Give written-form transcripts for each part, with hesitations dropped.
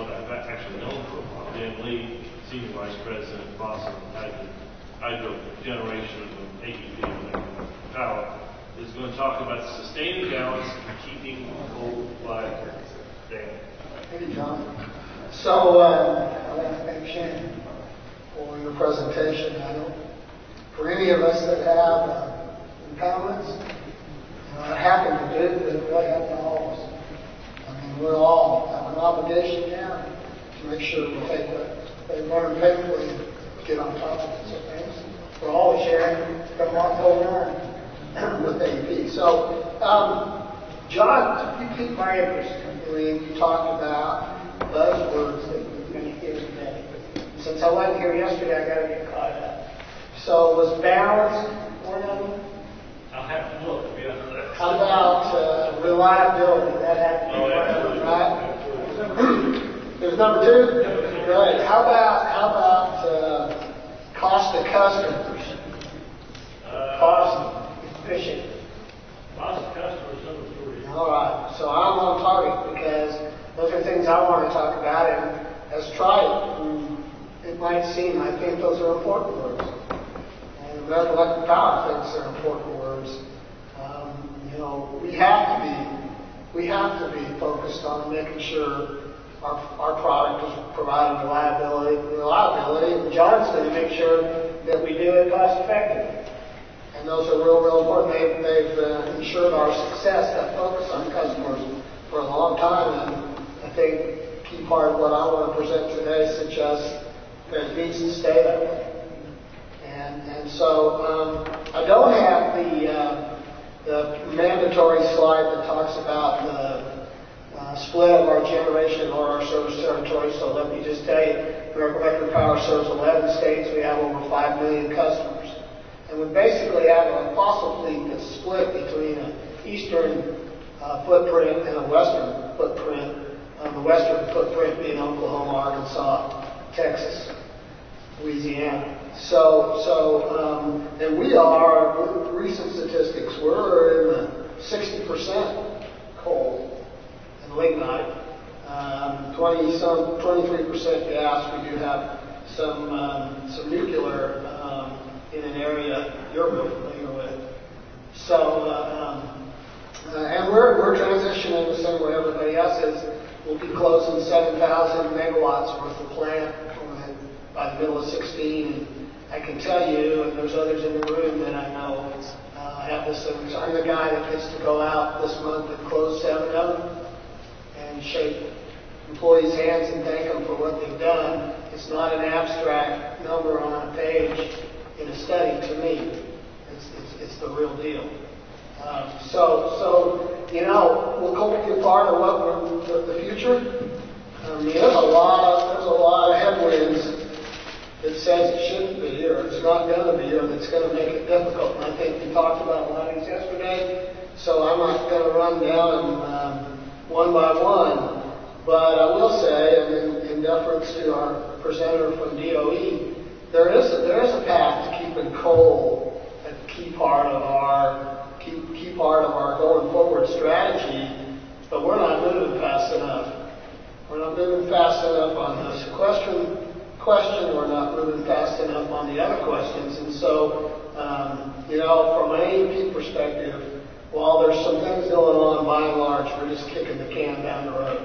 someone I've actually known for a while, Dan Lee, Senior Vice President of Boston Hydro Generation of AEP Power, is going to talk about sustaining balance and keeping coal alive. Dan. Thank you, John. So I'd like to thank Shannon for your presentation. I know for any of us that have impoundments, are happy to do it, but it really happens to all of us. I mean, we all have an obligation now to make sure we take what they learn painfully and get on top of it. So thanks for all the sharing from October 9 with AEP. So, John, you piqued my interest when you talked about buzzwords that we're going to hear today. Since I wasn't here yesterday, I got to get caught up. So, was balance one of them? I'll have to look. How about reliability? That had to be one of them, right? There's number two? Right. How about cost to customers? Cost efficient. Cost to customers, number three. All right. So I'm on target because those are things I want to talk about and has tried it. It might seem, I think those are important words. And American Electric Power thinks they're important words. We have to be focused on making sure our product is providing reliability. And John's going to make sure that we do it cost effectively. And those are real important. They've ensured our success, that focus on customers for a long time. And I think a key part of what I want to present today suggests that it needs to stay that way. And so I don't have the mandatory slide that talks about the split of our generation or our service territory. So let me just tell you, American Electric Power serves 11 states. We have over 5 million customers. And we basically have a fossil fleet that's split between an eastern footprint and a western footprint. The western footprint being Oklahoma, Arkansas, Texas, Louisiana. And we are, recent statistics, we're in the 60% coal and lignite, 23% gas. We do have some nuclear in an area you're real familiar with. And we're transitioning the same way everybody else is. We'll be closing 7,000 megawatts worth of plant by the middle of 16. I can tell you, and there's others in the room that I know have this. I'm the guy that gets to go out this month and close 7 of them and shake employees' hands and thank them for what they've done. It's not an abstract number on a page in a study to me. It's the real deal. We'll go be a part of what the future. There's a lot of headwinds that says it shouldn't be or it's not going to be or that's going to make it difficult. And I think we talked about a lot of these yesterday, so I'm not going to run down them one by one. But I will say, and in deference to our presenter from DOE, there is a path to keeping coal a key part of our going forward strategy, but we're not moving fast enough. We're not moving fast enough on the sequestration question. We're not moving fast enough on the other questions. And so, from an AEP perspective, while there's some things going on, by and large, we're just kicking the can down the road.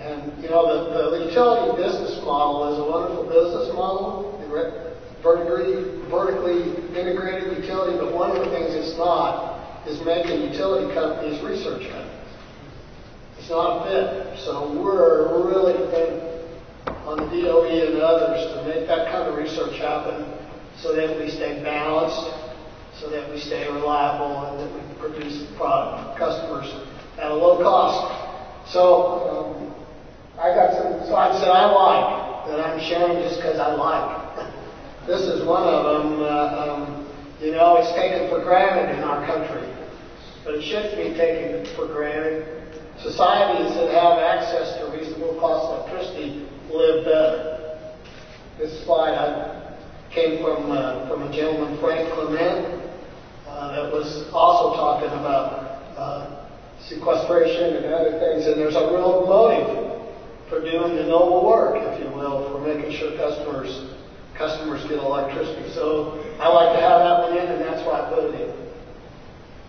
And, the utility business model is a wonderful business model, vertically integrated utility, but one of the things it's not is making utility companies research companies. It's not a fit. So we're really dependent on the DOE and others to make that kind of research happen so that we stay balanced, so that we stay reliable, and that we produce the product for customers at a low cost. So I got some slides that I like, that I'm sharing just because I like. This is one of them. It's taken for granted in our country, but it shouldn't be taken for granted. Societies that have access to reasonable cost electricity live better. This slide came from a gentleman, Frank Clement, that was also talking about sequestration and other things, and there's a real motive for doing the noble work, if you will, for making sure customers get electricity. So I like to have that one in, and that's why I put it in.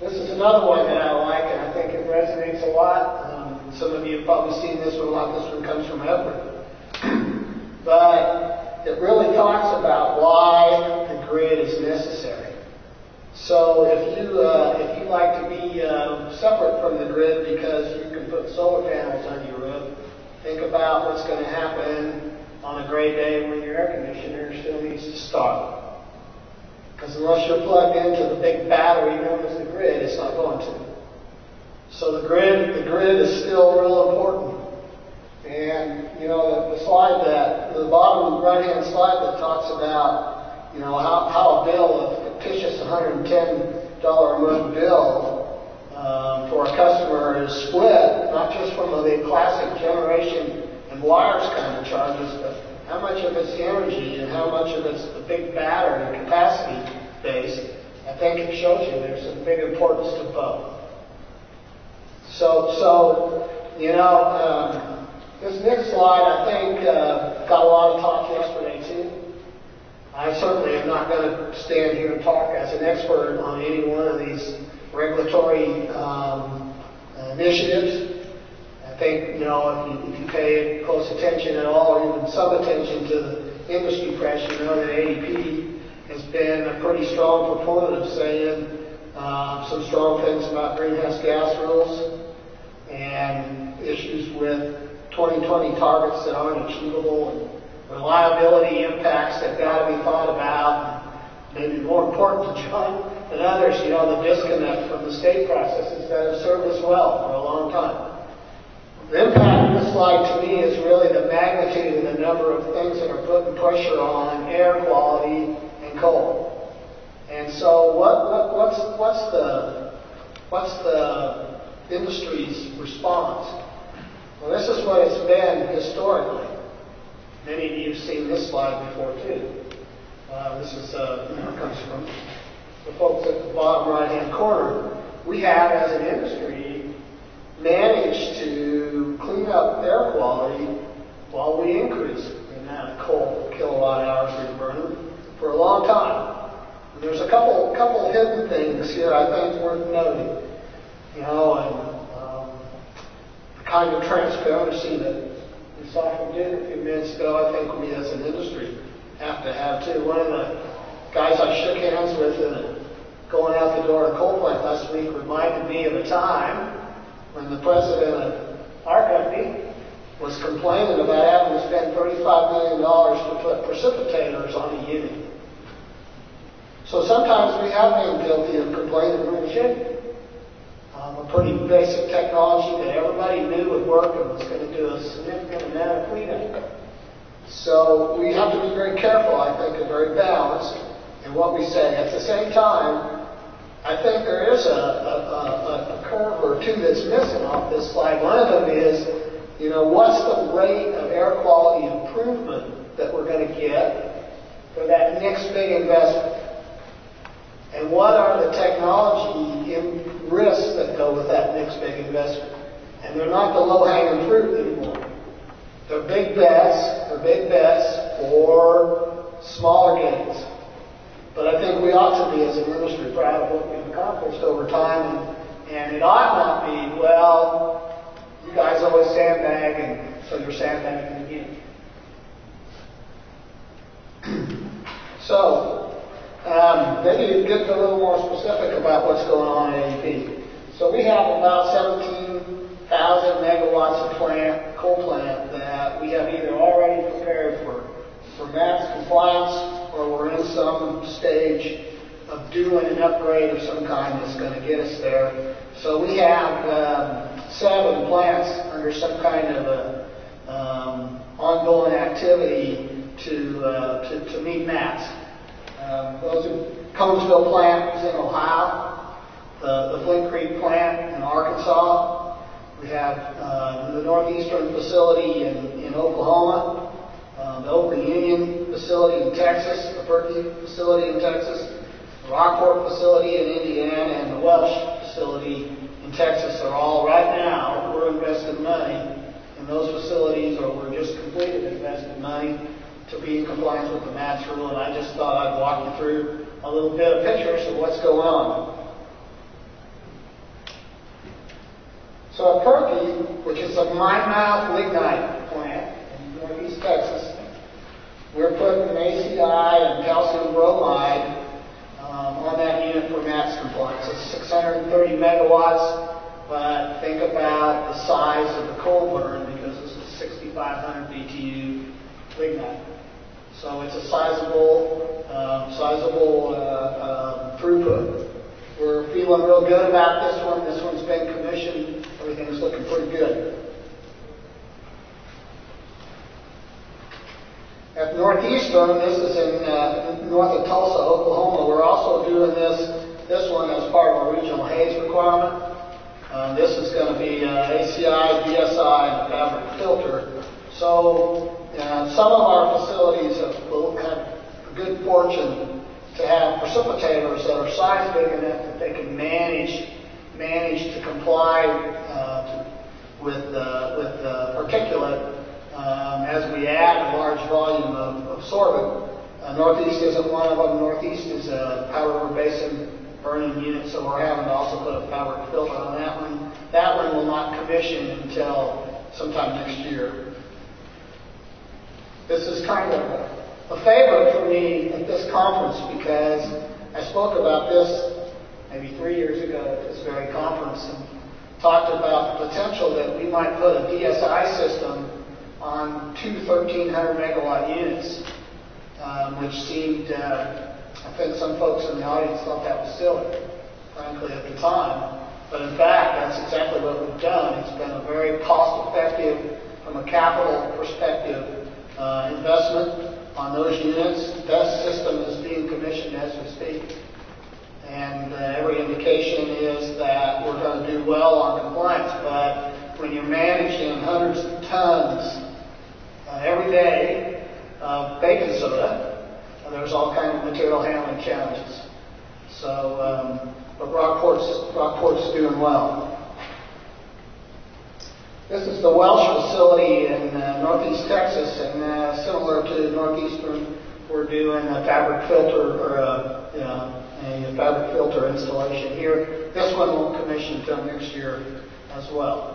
This is another one that I like, and I think it resonates a lot. Some of you have probably seen this one a lot. This one comes from Edward. But it really talks about why the grid is necessary. So if you like to be separate from the grid because you can put solar panels on your roof, think about what's going to happen on a gray day when your air conditioner still needs to start. Because unless you're plugged into the big battery known as the grid, it's not going to. So the grid is still real important. And, you know, the slide the bottom right-hand slide that talks about, you know, how a bill, a fictitious $110 a month bill for a customer is split, not just from the classic generation and wires kind of charges, but how much of it's energy and how much of it's the big battery capacity base. I think it shows you there's a big importance to both. So you know, this next slide I think got a lot of talk yesterday too. I certainly am not going to stand here and talk as an expert on any one of these regulatory initiatives. I think, you know, if you pay close attention at all, or even some attention to the industry press, you know that AEP has been a pretty strong proponent of saying some strong things about greenhouse gas rules and issues with 2020 targets that aren't achievable and reliability impacts that got to be thought about. Maybe more important to John than others, you know, the disconnect from the state processes that have served us well for a long time. The impact of this slide to me is really the magnitude and the number of things that are putting pressure on air quality and coal. And so what's the industry's response? Well, this is what it's been historically. Many of you have seen this slide before too. This is comes from the folks at the bottom right-hand corner. We have, as an industry, managed to clean up air quality while we increase the amount of coal kilowatt hours we burn for a long time. And there's a couple of hidden things here I think worth noting. You know, and the kind of transparency that we saw from Dick a few minutes ago, I think we as an industry have to have too. One of the guys I shook hands with going out the door to coal plant last week reminded me of a time when the president of our company was complaining about having to spend $35 million to put precipitators on a unit. So sometimes we have been guilty of complaining when we shouldn't. A pretty basic technology that everybody knew would work and was going to do a significant amount of cleanup. So we have to be very careful, I think, and very balanced in what we say. At the same time, I think there is a curve or two that's missing off this slide. One of them is, you know, what's the rate of air quality improvement that we're going to get for that next big investment? And what are the technology risks that go with that next big investment? And they're not the low-hanging fruit anymore. They're big bets for smaller gains. But I think we ought to be, as an industry, proud of what we've accomplished over time. And it ought not be, well, you guys always sandbag, and so you're sandbagging again. So, maybe get a little more specific about what's going on at AEP. So we have about 17,000 megawatts of coal plant that we have either already prepared for MATS compliance, or we're in some stage of doing an upgrade of some kind that's going to get us there. So we have 7 plants under some kind of a ongoing activity to meet MATS. Those are Conesville plant is in Ohio, the Flint Creek plant in Arkansas. We have the Northeastern facility in Oklahoma, the Open Union facility in Texas, the Pirkey facility in Texas, the Rockport facility in Indiana, and the Welsh facility in Texas are all right now. We're investing money in And those facilities were just completed, invested money to be in compliance with the MATS rule, and I just thought I'd walk you through a little bit of pictures of what's going on. So at Pirkey, which is a mine-mouth lignite plant in northeast Texas, we're putting ACI and calcium bromide on that unit for MATS compliance. It's 630 megawatts, but think about the size of the coal burn because this is 6,500 BTU lignite. So it's a sizable throughput. We're feeling real good about this one. This one's been commissioned. Everything's looking pretty good. At Northeastern, this is in north of Tulsa, Oklahoma. We're also doing this one as part of our regional haze requirement. This is going to be ACI, DSI, and a fabric filter. So some of our facilities have the good fortune to have precipitators that are size big enough that they can manage to comply with particulate as we add a large volume of sorbent. Northeast isn't one of them. Northeast is a Powder River Basin burning unit, so we're having to also put a fabric filter on that one. That one will not commission until sometime next year. This is kind of a favorite for me at this conference because I spoke about this maybe 3 years ago at this very conference and talked about the potential that we might put a DSI system on two 1,300 megawatt units, which seemed, I think some folks in the audience thought that was silly, frankly, at the time. But in fact, that's exactly what we've done. It's been a very cost-effective, from a capital perspective, investment on those units. That system is being commissioned as we speak. And every indication is that we're going to do well on compliance. But when you're managing hundreds of tons every day of baking soda, there's all kinds of material handling challenges. So, but Rockport's doing well. This is the Welsh facility in northeast Texas, and similar to Northeastern, we're doing a fabric filter or a fabric filter installation here. This one won't commission until next year as well.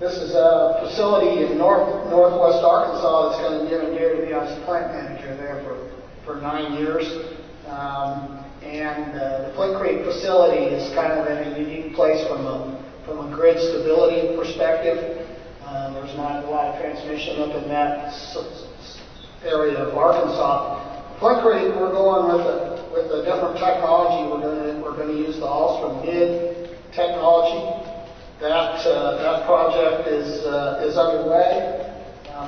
This is a facility in northwest Arkansas that's going to be near and dear to me. I was the plant manager there for 9 years. And the Flint Creek facility is kind of in a unique place from a grid stability perspective. There's not a lot of transmission up in that area of Arkansas. Flint Creek, we're going with a different technology. We're going to use the Alstom mid technology. That project is underway.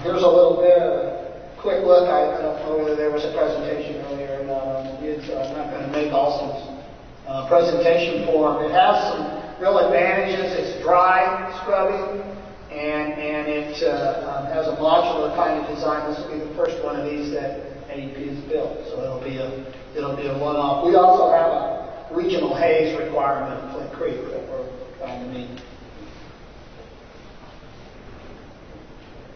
Here's a little bit of a quick look. I don't know whether there was a presentation earlier or not on the mid, so I'm not going to make Alstom's presentation for them. It has some real advantages. It's dry scrubbing, and it has a modular kind of design. This will be the first one of these that AEP has built, so it'll be a one-off. We also have a regional haze requirement at Flint Creek that we're trying to meet.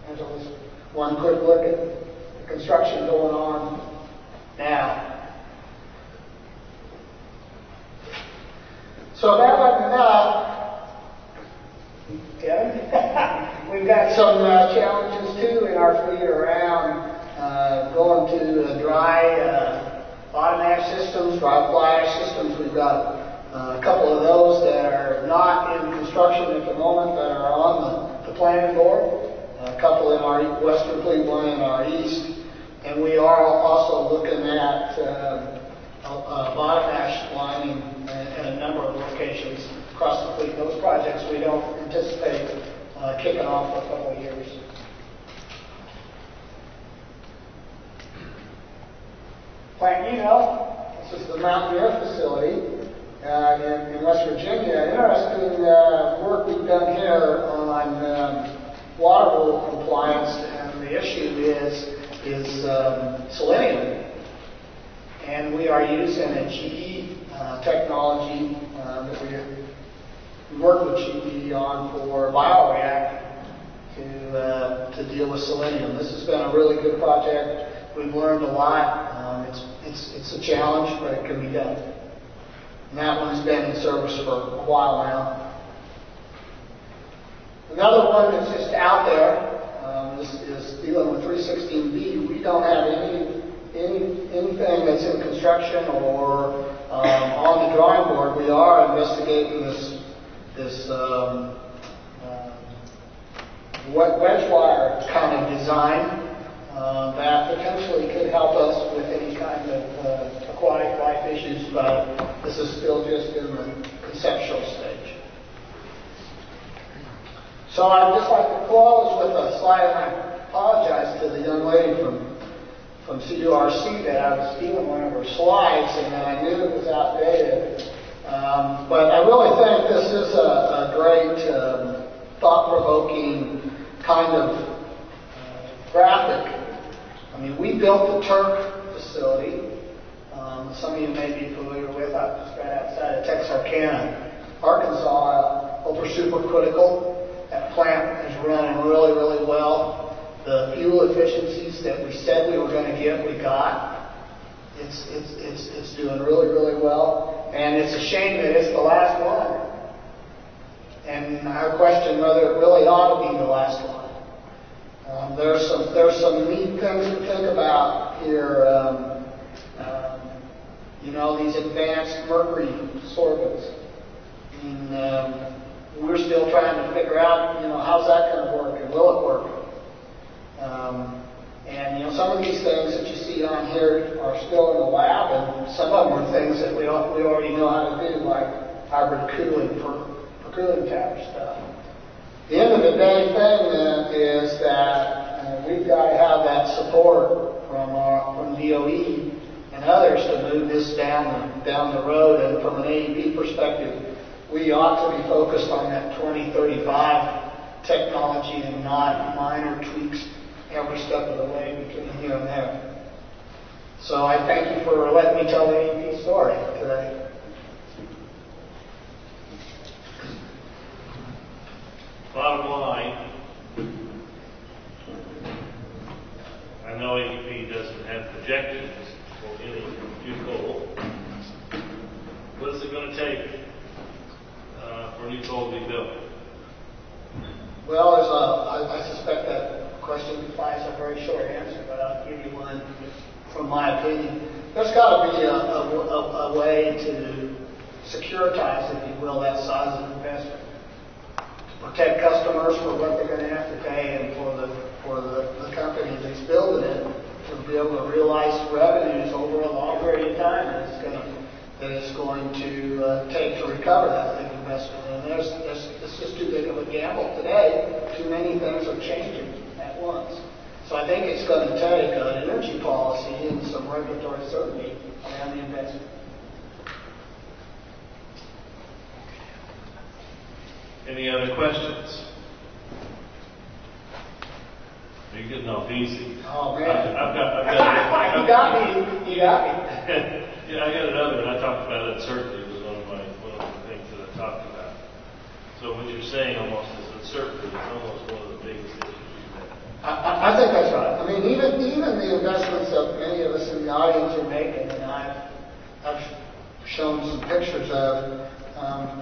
And so just one quick look at the construction going on now. So that wasn't enough. We've got some challenges too in our fleet around going to dry bottom ash systems, dry fly ash systems. We've got a couple of those that are not in construction at the moment that are on the planning board. A couple in our western fleet, one in our east. And we are also looking at bottom ash lining in a number of locations across the fleet. Those projects we don't anticipate kicking off for a couple of years. Plant this is the Mountaineer facility in West Virginia. Interesting work we've done here on water rule compliance, and the issue is selenium. And we are using a GE technology that we worked with GE on for bioreactor to deal with selenium. This has been a really good project. We've learned a lot. It's a challenge, but it can be done. And that one's been in service for a while now. Another one that's just out there is dealing with 316B. We don't have anything that's in construction or on the drawing board. We are investigating this wedge wire kind of design that potentially could help us with any kind of aquatic life issues, but this is still just in the conceptual stage. So I'd just like to close with a slide, and I apologize to the young lady from CURC that I was stealing one of her slides, and I knew it was outdated. But I really think this is a great thought-provoking kind of graphic. I mean, we built the CURC facility. Some of you may be familiar with, just right outside of Texarkana, Arkansas, supercritical. That plant is running really, really well. The fuel efficiencies that we said we were going to get, we got. It's doing really, really well. And it's a shame that it's the last one. And I question whether it really ought to be the last one. There's some neat things to think about here. These advanced mercury sorbents. And we're still trying to figure out, how's that going to work and will it work? Some of these things that you see on here are still in the lab, and some of them are things that we already know how to do, like hybrid cooling for cooling tower stuff. The end of the day thing is that we've got to have that support from DOE and others to move this down the road. And from an AEP perspective, we ought to be focused on that 2035 technology and not minor tweaks every step of the way between here and there. So I thank you for letting me tell the AEP story today. Bottom line, I know AEP doesn't have projections for any new coal. What is it going to take for new coal to be built? Well, I suspect that question implies a very short answer, but I'll give you one from my opinion. There's got to be a way to securitize, if you will, that size of investment. Protect customers for what they're going to have to pay, and for the company that's building it to be able to realize revenues over a long period of time that it's going to take to recover that big investment. And it's just too big of a gamble today. Too many things are changing at once. So I think it's going to take an energy policy and some regulatory certainty around the investment. Any other questions? You're getting off easy. Oh man! I've got You got me. Yeah, I got another, and I talked about uncertainty was one of the things that I talked about. So what you're saying almost is uncertainty is almost one of the biggest issues you have. I think that's right. I mean, even the investments that many of us in the audience are making, and I've shown some pictures of.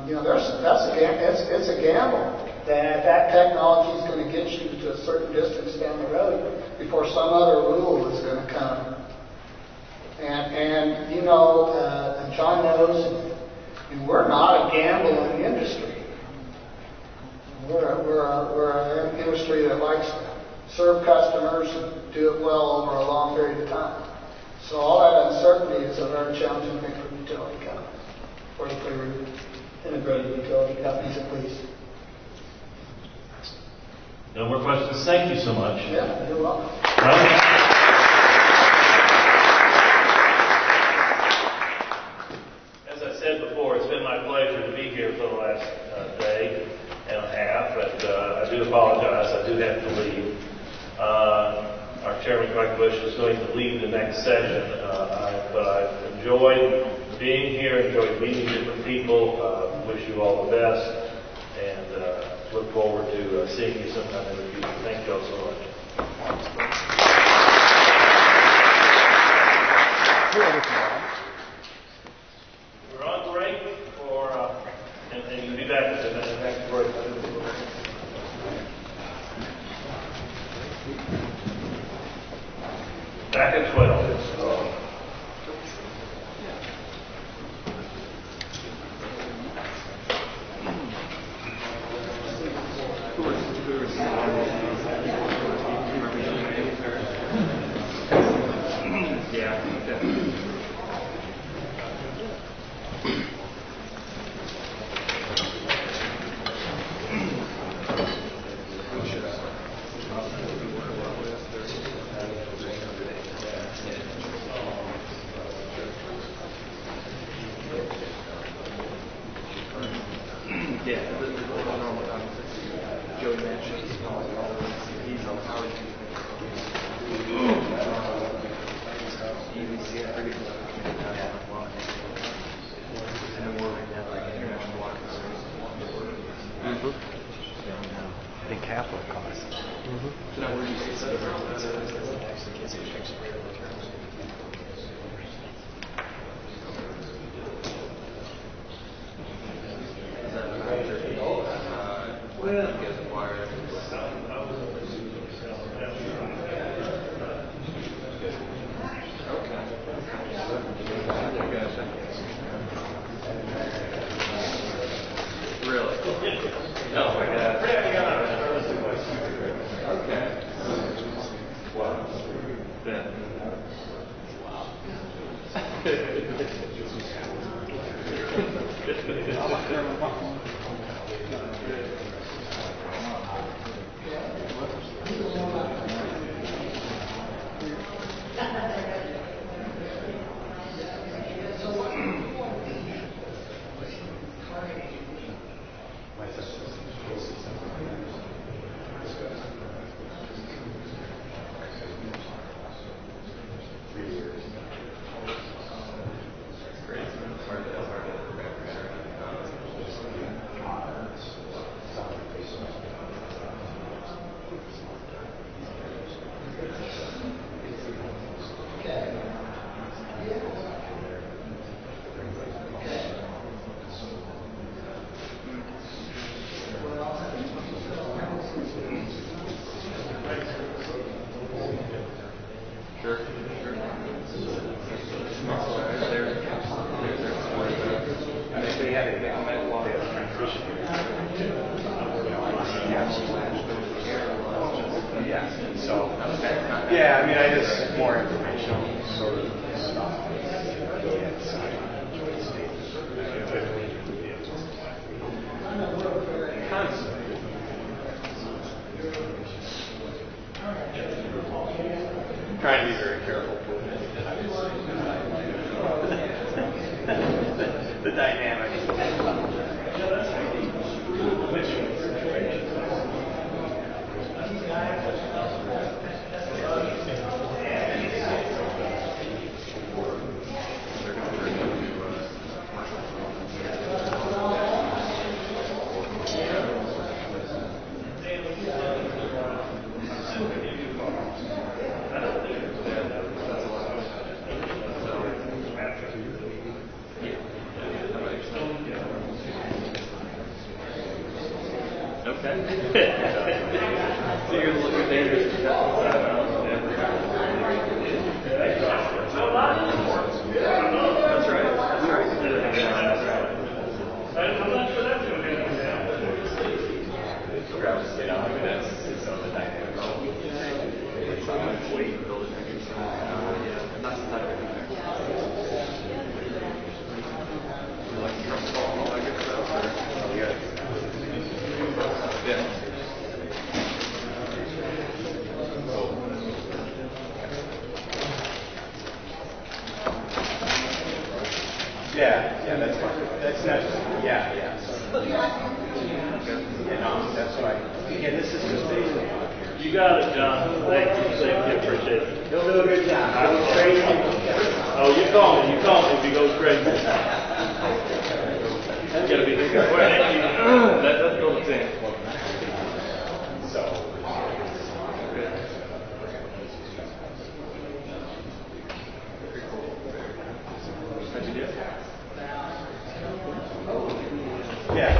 It's a gamble that technology is going to get you to a certain distance down the road before some other rule is going to come. And John knows, and we're not a gambling industry. We're an industry that likes to serve customers and do it well over a long period of time. So all that uncertainty is a very challenging thing for utility companies, particularly integrated utility companies at least. No more questions. Thank you so much. Yeah, you're welcome. As I said before, it's been my pleasure to be here for the last day and a half, but I do apologize. I do have to leave. Our chairman, Mike Bush, is going to lead the next session, but I've enjoyed being here, enjoyed meeting different people. Wish you all the best. look forward to seeing you sometime in the future. Thank you all so much. We're on break for, and you'll be back at the next break. Back at 12. Trying to be very careful. The dynamic. Yeah, that's fine. That's yeah. That's right. Again, this is just basically. You got it, John. Thank you. Thank you. Appreciate it. He'll do a good job. Goes crazy. Oh, you call me. You call me if he goes crazy. That's gotta be the way. That's example. So. How'd you do? Yeah.